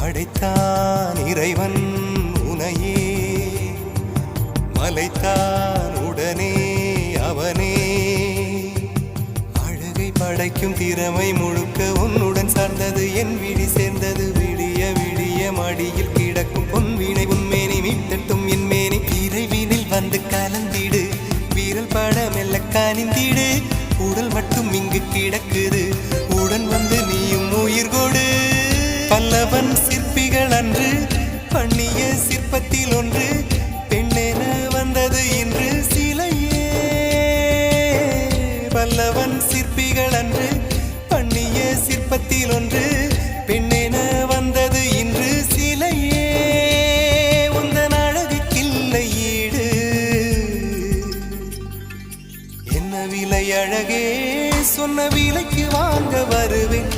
படைத்தான் இறைவன் உனையே, மலைத்தான் உடனே அவனே. அழகை படைக்கும் திறமை முழுக்க உன்னுடன் சார்ந்தது, என் விழி சேர்ந்தது. விடிய விடிய மடியில் கிடக்கும் பொன்வினை உன்மேனி மீட்டட்டும் என் மேனி. இறைவினில் வந்து கலந்திடு, வீரல் பட மெல்ல காணிந்திடு. உடல் மட்டும் இங்கு கிடக்குது, உடன் வந்து நீயும் உயிர் கொடு. பல்லவன் சிற்பிகள் அன்று பண்ணிய சிற்பத்தில் ஒன்று, பெண்ணென வந்தது இன்று சிலையே. பல்லவன் சிற்பிகள் அன்று பண்ணிய சிற்பத்தில் ஒன்று, பெண்ணென வந்தது இன்று சிலையே. உந்தன் அழகுக்கில்லை ஈடு, என்ன விலை அழகே, சொன்ன விலைக்கு வாங்க வருவேன்.